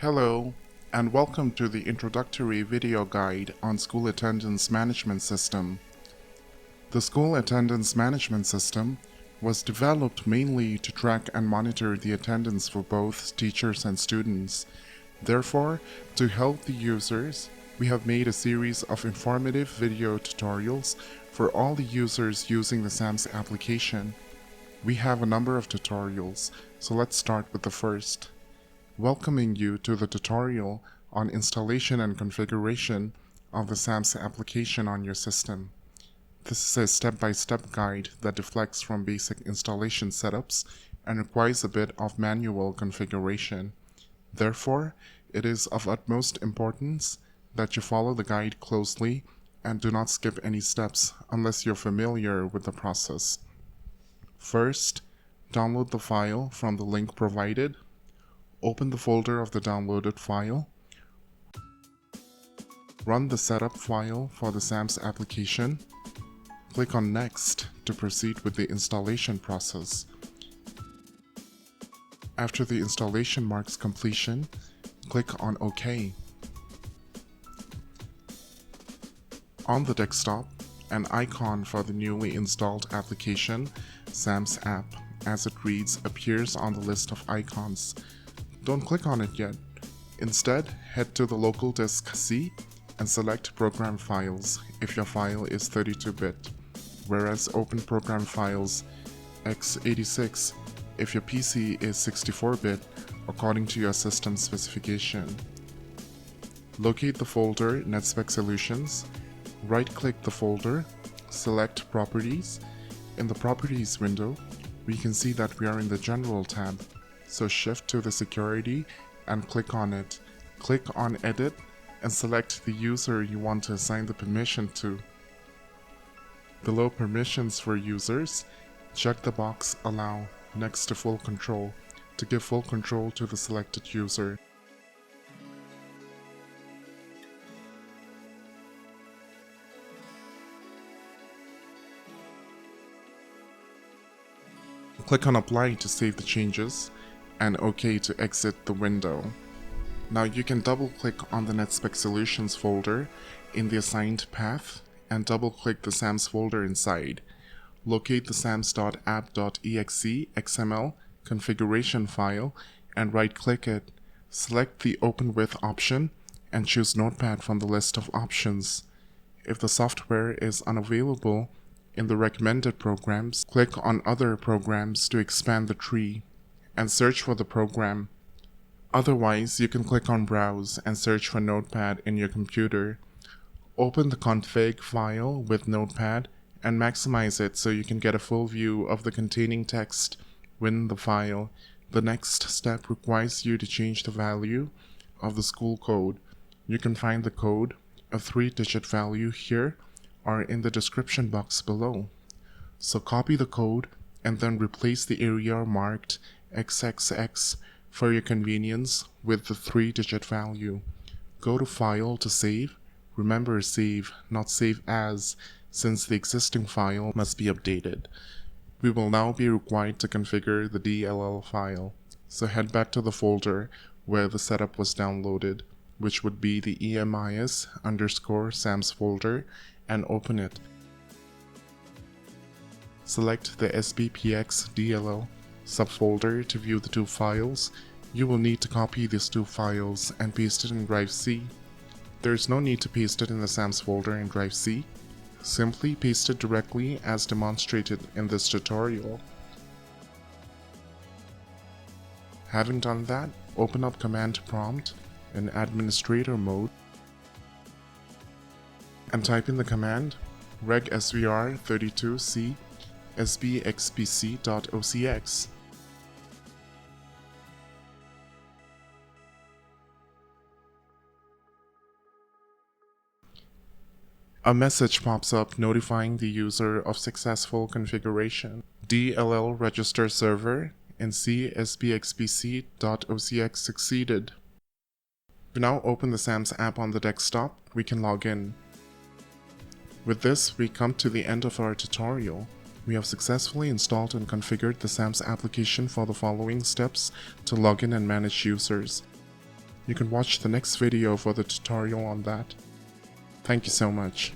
Hello, and welcome to the introductory video guide on School Attendance Management System. The School Attendance Management System was developed mainly to track and monitor the attendance for both teachers and students. Therefore, to help the users, we have made a series of informative video tutorials for all the users using the SAMS application. We have a number of tutorials, so let's start with the first. Welcoming you to the tutorial on installation and configuration of the SAMS application on your system. This is a step-by-step guide that deflects from basic installation setups and requires a bit of manual configuration. Therefore, it is of utmost importance that you follow the guide closely and do not skip any steps unless you're familiar with the process. First, download the file from the link provided. Open the folder of the downloaded file. Run the setup file for the SAMS application. Click on Next to proceed with the installation process. After the installation marks completion, click on OK. On the desktop, an icon for the newly installed application, SAMS app, as it reads, appears on the list of icons. Don't click on it yet. Instead, head to the local disk C and select Program Files if your file is 32-bit, whereas Open Program Files x86 if your PC is 64-bit according to your system specification. Locate the folder Netspeq Solutions, right-click the folder, select Properties. In the Properties window, we can see that we are in the General tab. So shift to the Security and click on it. Click on Edit and select the user you want to assign the permission to. Below Permissions for Users, check the box Allow next to Full Control to give full control to the selected user. Click on Apply to save the changes, and OK to exit the window. Now you can double-click on the Netspeq Solutions folder in the assigned path and double-click the SAMS folder inside. Locate the sams.app.exe XML configuration file and right-click it. Select the Open With option and choose Notepad from the list of options. If the software is unavailable in the recommended programs, click on Other Programs to expand the tree and search for the program. Otherwise, you can click on Browse and search for Notepad in your computer. Open the config file with Notepad and maximize it so you can get a full view of the containing text within the file. The next step requires you to change the value of the school code. You can find the code, a 3-digit value, here or in the description box below. So copy the code and then replace the area marked XXX for your convenience with the 3-digit value. Go to File to save. Remember, save, not save as, since the existing file must be updated. We will now be required to configure the DLL file, so head back to the folder where the setup was downloaded, which would be the EMIS_SAMS folder, and open it. Select the SBPX DLL subfolder to view the two files. You will need to copy these two files and paste it in Drive C. There is no need to paste it in the SAMS folder in Drive C. Simply paste it directly as demonstrated in this tutorial. Having done that, open up Command Prompt in Administrator mode and type in the command regsvr32c sbxpc.ocx. A message pops up notifying the user of successful configuration. DLL register server in csbxpc.ocx succeeded. To now open the SAMS app on the desktop, we can log in. With this, we come to the end of our tutorial. We have successfully installed and configured the SAMS application for the following steps to log in and manage users. You can watch the next video for the tutorial on that. Thank you so much.